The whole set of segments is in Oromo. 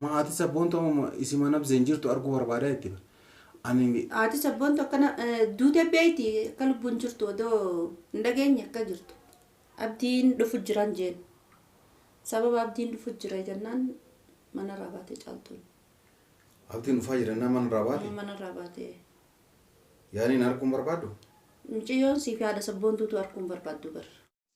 ما عادي سبون توم اسمه نب زنجير تو أرجو بربادة يتبع أنا Ati sabboon tokkana duute beeyti akka lubbuun jirtu odoo hin dhageenye akka jirtu. Abdiin dhufu jiran jeen. Sababa abdiin dhufu jira jennaan mana rabaate caaltuun. abdiin dhufaa jiran nama rabaate Mana rabaate. yaani narkuun barbaadu Mucayyoon siif yaada sabboontuutu arguun barbaaddu bar.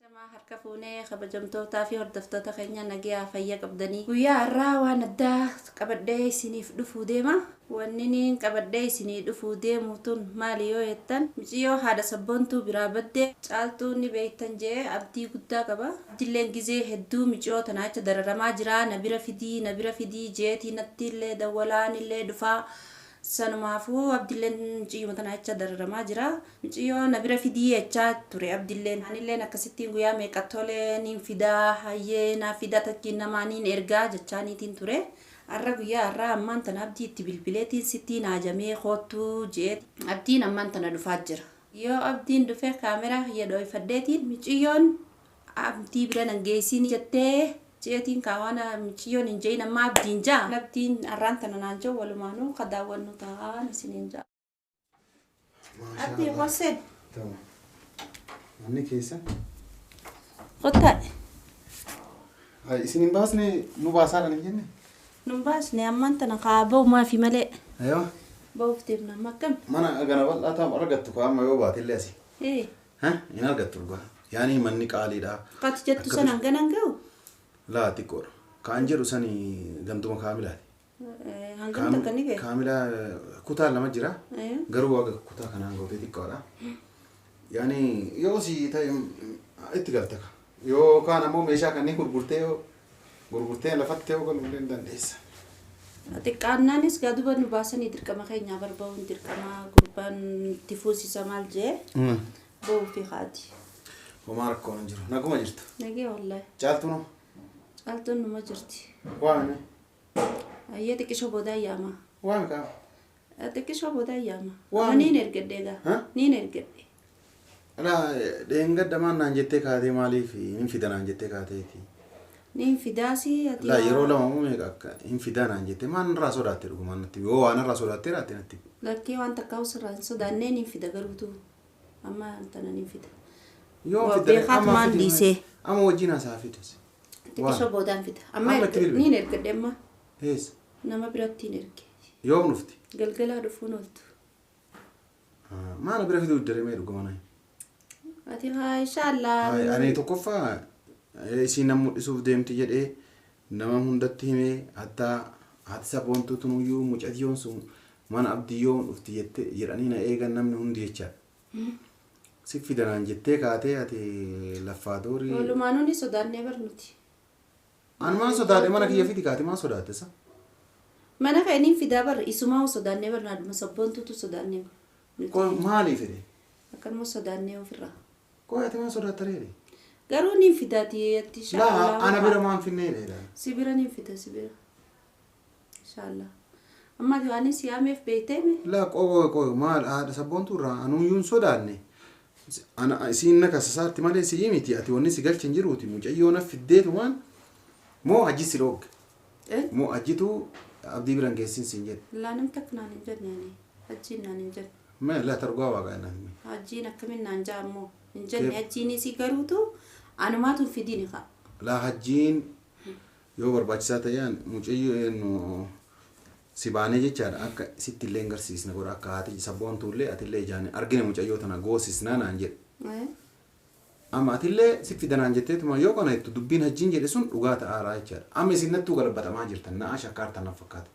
Samaa harka fuunee kabajamtootaa fi hordoftoota keenya nagaa fayyaa qabdanii. Guyyaa har'aa waan addaa qabadhee isiniif dhufuu deema. Wanni niin qabadhee isinii dhufuu deemu tun maali yoo jettan mucayyoo haadha sabboontuu biraa baddee caaltuun ni beektan jee abdii guddaa qaba. Abdiilleen gizee hedduu mucayyoo tanaa acha dararamaa jira na bira fidii jeetii natti illee dawwalaan illee dhufaa. Sanumaafuu abdiilleen mucayyoo tanaa acha dararamaa jira. Mucayyoo na bira fidii jechaa ture abdiilleen. Anilleen akkasittiin guyyaa meeqattolee niin fidaa hayyee naa fidaa takkiin namaa niin ergaa jechaaniitiin ture. Arra guyyaa har'aa ammaan tana abdii itti bilbileetiin sittiin haajamee kootuu jeet abdiin ammaan tana dhufaa jira. Yoo abdiin dhufee kaameraa fayyadooyfadheetiin mucayyoon abdii bira nan geessin jettee jeetiin kaawwana mucayyoon hin jeeyin amma abdiin jaa. Abdiin har'aan tana naan jiru walumaanuu ka daawwannu ta'an isiniin jaa. Abdii qoseen. manni keessa Qottaa'e. isin hin baasne nu baasaadhaan hin jenne Numbaasne ammaan tana kaaboo maafi malee. ayoo Ba'uuf deemna amma akkam. mana gana bal'aa ta'u argattu ko amma yoo baatellee asi Ee. hin argattu dhugaa yaani manni qaaliidha Qati jettu sanaan ganan ga'u. laa xiqqoodha kaan jedhu sani gantuma kaamilaati Hangam takka ni ga'e. kaamila kutaa lama jira garuu waga kutaa kanaan gootee xiqqoodha yaani yoo si ta'e itti galtaka yoo kaan ammoo meeshaa kanneen gurgurtee lafatti ta'uu galuu hin dandeessa. Xiqqaannaanis gaaduba nu baasanii dirqama keenyaa barba'uun dirqama gurbaan itti fuusisa maal jee ba'uu fi haati. Homaa rakkoon hin jiru. Naguma jirtu. Nagee wallahi. Caaltu noo? Caaltuun numa jirti. Waame? Ayyee xiqqishoo booda ayyaama. Waame kaa? Xiqqishoo booda ayyaama. Waan? Amma niin ergadhe egaa. Niin ergadhe. Alaa dheengadda maan naan jettee kaatee maaliif hin fida naan jettee kaateeti? Niin fidaasii ati. Laa yeroo lama moo meeqa akka hin fidaa naan jettee maan irraa sodaattee dhugumaan natti yoo waan irraa sodaattee raatte natti. Lakkee waan takka usirraa hin sodaannee niin fida garuutu amma tana niin fida. Yoo Waa fidde beekaat maan dhiisee. amma wajjin haasaa fides. Xiqqishoo boodaan fida. Amma Amma itti bilbila. niin ergadhe amma Eessa? nama biratti hin erge. Yoom dhufti? Galgalaa dhufuun ooltu. Maana bira fiduu dareemee dhuguma naan. Ati haa inshaallah. Ani tokkoffaa isiin nama mul'isuuf deemti jedhee nama hundatti himee hattaa haati sabboontuu tunuyyuu mucatiyyoon sun mana abdiyyoon dhufti jettee jedhanii na eegan namni hundi jechaadha. Si fidanaan jettee kaatee ati laffaa doorii. Walumaanuu ni sodaannee barnuti. An maan sodaate mana kiyya fidi kaate maan sodaate sa? Mana ka'iniin fidaa barra isumaa sodaannee barna aduma sabboontuutu sodaannee Koo maalii fide? akkanuma sodaannee ofirraa. Koo ati maan sodaatta reere? Garuu niin fidaati ati Laa ana bira maan finnee dheedha. Si bira niin fida si bira. Inshaallah. Amma ati waan siyaameef beekteemi. Laa qoo maal haadha sabboontuu irraa anuyyuun sodaanne. Ana isiin na kasasaatti malee si miti ati wanni si galchi hin jiruuti mucayyoo na fiddeetu waan moo ajji si dhoogge moo ajjitu abdii biran geessin siin jedhe. Laa namni takka naan hin jenne ani. Ajjiin naan hin jenne. Mee laa targaa waaqaa naan himi. Ajjiin akkamiin naan jaa ammoo hin jenne ajjiin si garuutu anumaatu fidiin haa. Laa hajjiin yoo barbaachisaa ta'an mucayyoo si baanee jechaadha akka sitti illee agarsiisna godha akka haati sabboontuullee atillee ijaan argine mucayyoo tana goosisnaa naan jedhe. Amma atillee si fidanaan jetteetuma yoo kana jettu dubbiin hajjiin jedhe sun dhugaa ta'aaraa jechaadha. Amma isin nattuu galabbatamaa jirtan na'a shakkaartan naaf fakkaata.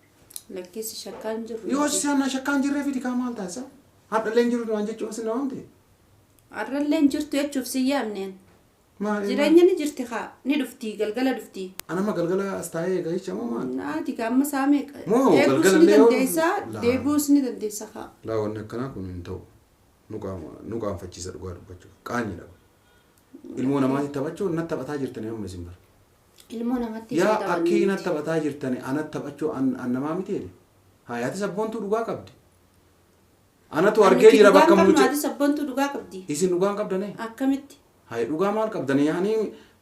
Lakkeessi shakkaan jiru. Yoo sana shakkaan jirree fidi kaa maal taasisa? Hadhallee hin jiru waan jechuun sin namamte. Har'allee hin jirtu jechuuf si yaamneen. Maal? Jireenya ni jirti haa ni dhufti galgala dhufti. Anama galgala as taa'ee gahicha moo maal? Naati gaamma saamee Moo eeguus galgala ni illee yoo- dandeessaa Laa. deebuus ni dandeessa haa. Laa wanni akkanaa kun hin ta'u. Nu qaanfachiisa dhugaa dubbachuuf. Qaanyidha. Ilmoo namaatti taphachuun natti taphataa jirtanii amma isin bara. Ilmoo namatti Yaa hin akkii taphanne natti taphataa jirtanii anatti taphachuu an namaa miti jedhe. Hayaati sabboontuu dhugaa qabdi. Anatu argee jira bakka mucaa. mucaa. Haati sabboontuu dhugaa qabdi. Isin dhugaan qabdanii? Akkamitti? Hayi dhugaa maal qabdanii yaani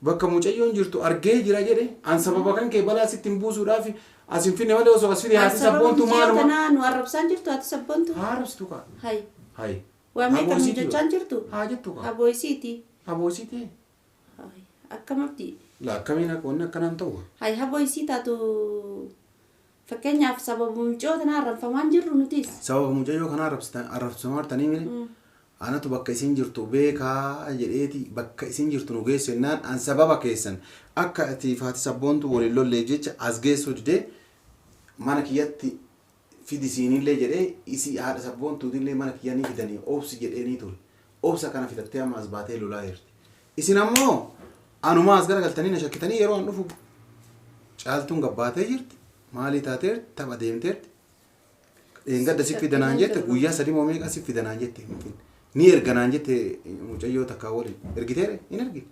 bakka mucayyoon jirtu argee jira jedhe an sababa kan kee balaa sitti hin buusuudhaaf asin finne malee osoo as fide haati sabboontu maaluma kanaa nu arrabsaan jirtu haati sabboontu haarabsitu kaa hay waa meeqa nu jechaan jirtu haa jettu kaa haboosiiti haboosiiti akkamatti la akkamiin akka wanni akkanaan ta'u hay haboosii taatu fakkeenyaaf sababa mucoo tanaa arrabfamaan jirru nutis sababa mucayyoo kana arrabsamaa jirtanii mire anatu bakka isin jirtu beekaa jedheeti bakka isin jirtu nu geessu jennaan an sababa keessan akka ati haati sabboontu waliin lollee jecha as geessu didee mana kiyyatti fidisiinillee jedhee isi haadha sabboontuutillee mana kiyyanii fidanii obsi jedheenii ture obsa kana fidattee amma as baatee lolaa jirti isin ammoo anumaa as garagaltanii na shakkitanii yeroo an dhufu caaltuun gabbaatee jirti maalii taateerti tapha deemteerti gadda si fidanaan jette guyyaa sadii moo meeqa si fidanaan jette ni erganaan jette mucayyoo takkaa waliin ergiteere hin ergine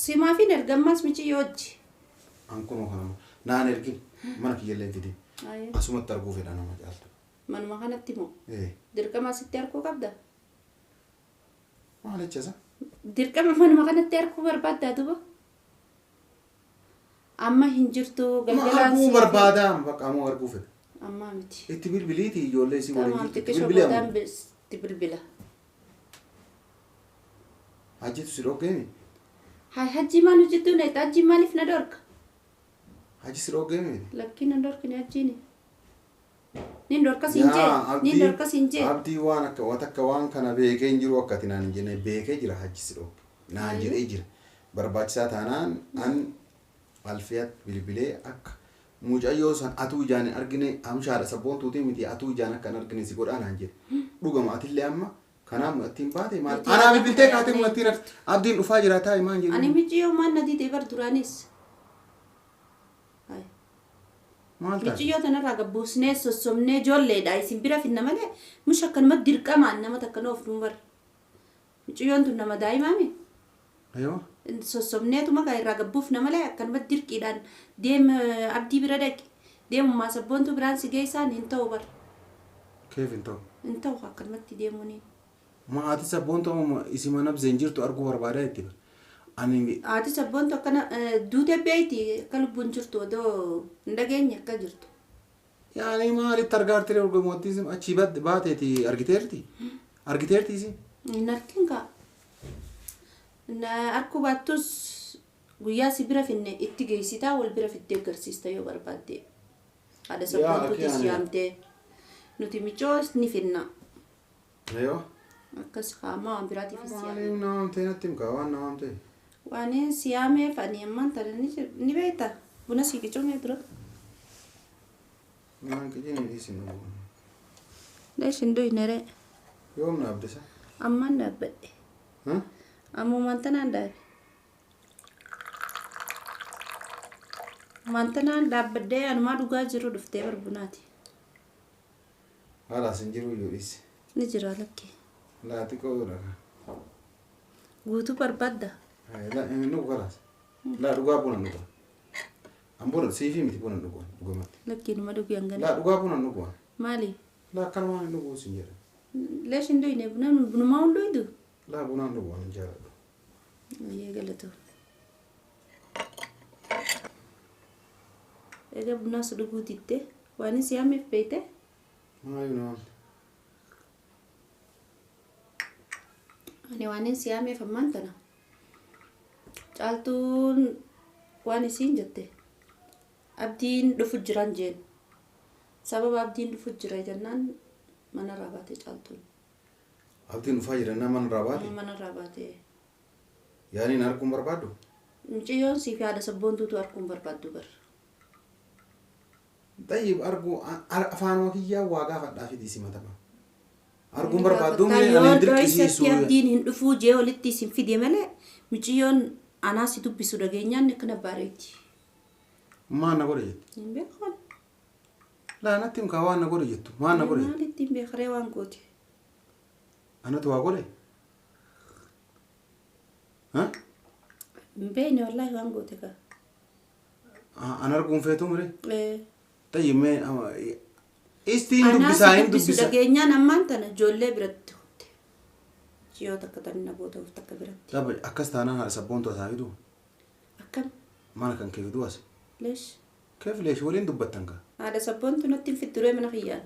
simaafin ergammaas michiyyoo wajji an kunoo kana naan ergin mana kiyyallee fide asumatti arguu fedha nama caaltu manuma kanatti moo dirqama sitti arguu qabda maal jecha isa dirqama manuma kanatti arguu barbaaddaa duba amma hin jirtu galgalaan arguu barbaadaa bakka ammoo arguu fedha amma miti itti bilbiliiti ijoollee si waliin jirtu itti bilbilaan itti bilbila hajjitu si dhoggeemi hajji maal hojjettuu neeta hajji maaliif na dorga hajji si dhoggeemi lakkii na dorgine hajjiini nin dorkas hin jee abdii waan akka waan kana beekee hin jiru akkati naan hin jenne beekee jira hajji si dhogge naan jedhee jira barbaachisaa taanaan an alfiyat bilbilee akka mucayyoo san atuu ijaan argine amshaadha sabboontuutii miti atuu ijaan akka hin argine si godhaa naan jedhe dhugama atillee amma kanaaf attiin baate maal anaa bilbiltee kaatee mulattiin abdiin dhufaa jiraataa himaan jedhu ani michiyyoo maan nadii ta'e bar duraanis michiyyoo tanarraa gabbuusnee sossomnee ijoolleedha isin bira finna malee mush akkanumatti dirqamaan nama takka noof nuun bar michiyyoon tun nama daa'imaami sossomneetuma gaa irraa gabbuufna malee akkanumatti dirqiidhaan deem abdii bira dhaqi deemummaa sabboontu biraan si geessaan hin ta'u bar keef hin ta'u akkanumatti deemuuniin haati sabboontu isi mana bzeen jirtu arguu barbaadaa itti ani haati sabboontu akkana duutee beeyti akka lubbuun jirtu odoo hin dhageenye akka jirtu yaani maalitti argaartire urgamoottis achii baateeti argiteerti isi hin argin kaa arkuu baattus guyyaa si bira finne itti geessitaa wal bira fittee agarsiista yoo barbaadde haadha sabboontuutis yaamtee nuti michoos ni finna akkas kaamaa waan biraatiif maaliif naamtee natti himkaa waan naamtee waan siyaameef ani ammaan tana ni beekta buna sii qicumee dura naan qicini dhiisin leeshin duyneree yoom naabdisa ammaan dhaabbadhe ammumaan tanaan dhaabe mantanaan dhaabbadhee anumaa dhugaa jiru dhuftee barbunaati haalaas hin jiru iyyuu dhiisi ni jira lakkee laati qoodudha guutuu barbaadda nugu kalaas laa dhugaa buna nuga an buna siifi miti buna dhugamatti lakkee numa dhugee hangana laa dhugaa buna nuga maali laa akkanumaa hin dhuguu sin jedha leeshin duyne bunumaa hunduydu laa bunaan dhugu an jaaladhu Iya galatu. Ega buna sudugu titte. Wani siame pete. Mayu no. Ani wani siame famantana. Caaltuun wani siin jette. Abdiin dhufu jiran jeen. Sababa abdiin dhufu jira jennaan mana rabaate caaltuun. Abdiin dhufaa jirannaa mana rabaate? Mana rabaate. Yaani narkuun barbaaddu? Mucayyoon si fi haadha sabboontuutu arguun barbaaddu bar. Tayyib arguu afaan wakiyyaa waa gaafadhaa fi dhiisii matama. Arguun barbaaddu mee ani dirqisiisu. Abdiin hin dhufuu jee walitti isin fide malee mucayyoon anaa si dubbisu dhageenyaan akkana baareetti. Maan na godhe jettu? Hin beekan. Laa natti himkaa waan na godhe jettu. Maan na godhe? Maalitti hin beekaree waan goote. Anatu waa godhe? Mbeni wallahi waan goote ka. An arguun feetu mire? Tayyib mee istiin dubbisaa dhageenyaan ammaan tana ijoollee biratti hotte. Ciyoo takka tanna booda of takka biratti. Dabba akkas taanaan haadha sabboontu asaa fidu? أكم mana kan keef duwase ليش keef leesh waliin dubbattan ka هذا سبونتو نتين في الدوري من خيال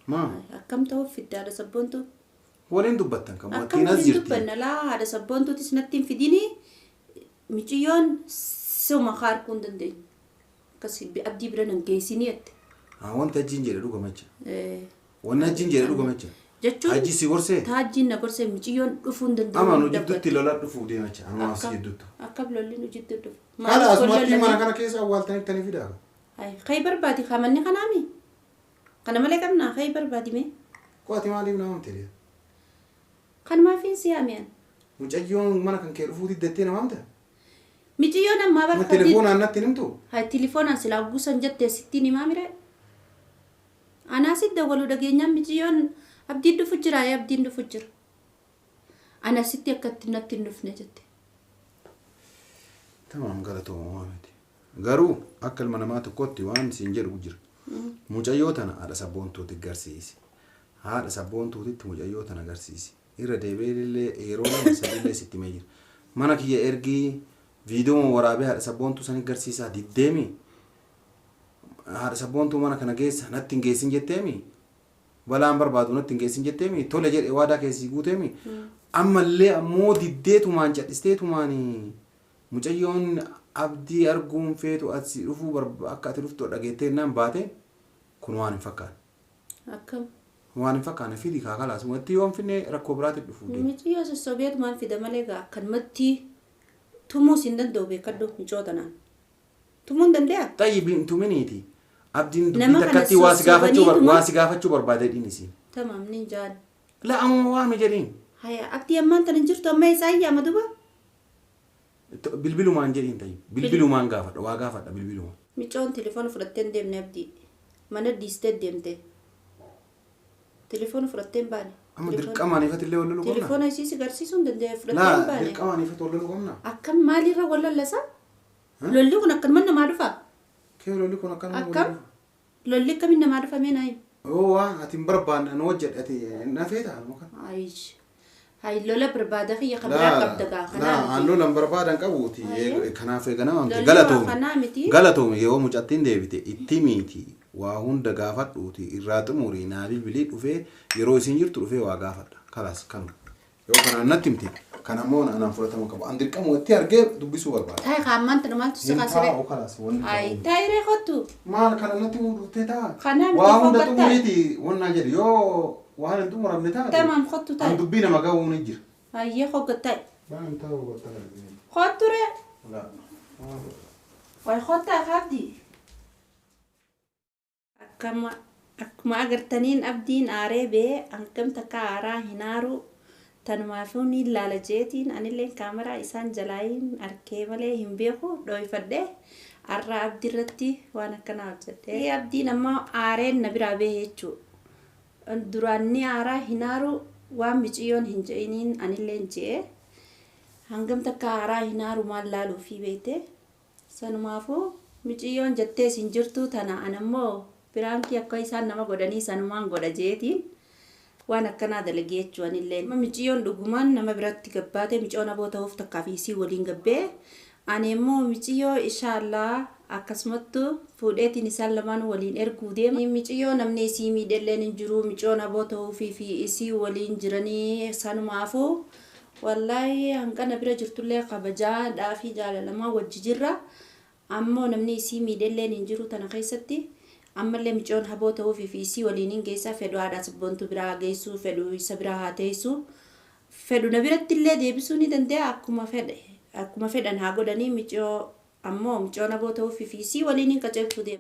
ma أكم توفي هذا سبونتو waliin dubbattan ka أكم mootiin as ولين jirti دبنا لا هذا سبونتو تسنتين في ديني ميجيون سوما خار كون دندين كسي بأبدي برنا جيسينيت wanta ajjiin jedhe dhuga macha إيه wanni ajjiin jedhe dhuga macha جتشون ajji si gorsee تاجين نقرسي ميجيون دفون دندين ama nu jidduutti lola dhufuu deemacha anuma as jidduutti أكم لولين وجد دف kaala asumatti mana kana keessa awwaaltanittanii fidaa هاي خيبر بادي خامني خنامي خنا ملك أمنا خيبر بادي مي qo'ati maaliif nama amtee خنا ما في سيامين mucayyoon mana kan kee dhufuu diddattee nama amta ميجيون أما ma بركة telefoona annatti nimtu هاي تليفون أنسلا وجوسن جت ستيني ما مره أنا سيد ولو دقيقة ميجيون أبدي دفجر يا أبدي دفجر أنا ستي أكتنا تنفني جت tamaam galatoomaa miti garuu akka ilma namaa tokkotti waan siin jedhu jira mucayyoo tana haadha sabboontuuti garsiisi haadha sabboontuutitti mucayyoo tana garsiisi irra deebiillee yeroo lama sadillee sitti mee jira mana kiyya ergii viidiyoo waraabee haadha sabboontuu san garsiisaa diddeemi haadha sabboontuu mana kana geessa natti hin geessin jetteemi balaan barbaadu natti hin geessin jetteemi tole jedhe waadaa keessii guuteemi ammallee ammoo diddeetumaan cadhisteetumaanii mucayyoon abdii arguun feetu ati dhufuu akka ati dhuftu dhageettee naan baate kun waan hin fakkaanne أكم waan hin fakkaanne fidii kaakalaas wanti yoon finne rakkoo biraatti dhufuu deema ميجيون السوفيت ما في دمالك كان متي تومو سندن دوبي كدو ميجوتنا تومون دنديا xayyibiin tuminiiti abdiin Nama dubbii kana takkatti sossobaniituma- waa si gaafachuu barbaadee dhiinisi تمام نينجان la ammoo waame jedhiin هيا أبدي أمان تنجرتو أما يسايا يا مدوبا bilbilumaan jedhiin tayyib bilbilumaan gaafadha waa gaafadha bilbilumaan ميجون تليفون فرتين ديم نبدي ما نديستي ديم دي تليفون فرتين باني amma dirqamaan ifatillee wal loluu qabna تليفون أيسيسي غرسيسون دندي فرتين la باني dirqamaan ifat wal loluu qabna أكم مالي را ولا لسا لولي كنا كن من معرفة kee lolli kun akkanuma wal أكم loluu لولي كم إن معرفة مين هاي oo waan ati hin barbaanne an wajjadhe ati nafeeta mukan عايش هاي لولا بربادة خي خبرة لا قبضة لا an lolan barbaadan qabuuti kanaaf eeganaa amte لولي galatoome خنامتي galatoome yoo mucattiin deebite itti miiti waa hunda gaafadhuuti irraa xumurii naa bilbilii dhufee yeroo isin jirtu dhufee waa gaafadha kalaas kanu yoo kanaan natti himte kan ammoo anaan fudhatamuu qabu an dirqamu itti argee dubbisuu barbaada هاي خامان تنمال تسقى سري kalaas wanni هاي تايري خطو maal kana natti dhuftee taa خنامتي waa hunda فوق xumuriiti wannaa jedhe yoo waan hin xumuramne taate تمام خطو an تاي dubbii nama ga'uu ni jira هاي خوق تاي baan ta'uu gottara خطو ري la واي خطة خابدي akkuma agartaniin abdiin aaree bee hangam takka aaraa hinaaru tanumaafu ni ilaala jeetiin anillee kaameraa isaan jalaayin arkee malee hin beeku dhooyfadhe arraa abdii irratti waan akkanaa hojjedhe abdiin ammoo aareen na biraa bee jechuu duraanni aaraa hinaaru waan miciyyoon hin je'iniin anillee je'e hangam takka aaraa hinaaru maal laaluufi beete sanumaafu miciyyoon jettees hin jirtu tana anammoo biraanki akka isaan nama godhanii sanumaan godha jeetiin waan akkanaa dalagee jechuun illee miciyyoon dhugumaan nama biratti gabbaate micoon aboo ta'uuf takkaa fi isii waliin gabbee ani immoo miciyyoo inshaallah akkasumattu fuudheetiin isaan lamaan waliin erguu deema miciyyoo namni isii miidhalleen hin jiru micoon aboo ta'uu fi isii waliin jiranii sanumaafu wallaahi hanqana bira jirtullee kabajaa dhaafii jaalalamaa wajji jirra ammoo namni isii miidhalleen hin jiru tana keessatti ammallee micoon aboo ta'uu fi isii waliin geessaa fedhu haadha sabboontu biraa geessuu fedhu isa biraa haa teessu fedhu na biratti illee deebisuu ni danda'a akkuma fedhan haa godhanii micoo ammoo micoon aboo ta'uu fi isii waliin qaceelchuu deema.